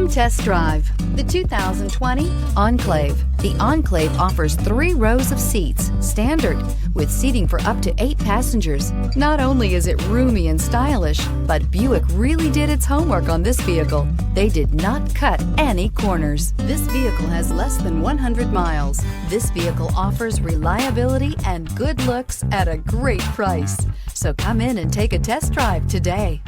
Come test drive the 2020 Enclave. The Enclave offers 3 rows of seats, standard, with seating for up to 8 passengers. Not only is it roomy and stylish, but Buick really did its homework on this vehicle. They did not cut any corners. This vehicle has less than 100 miles. This vehicle offers reliability and good looks at a great price. So come in and take a test drive today.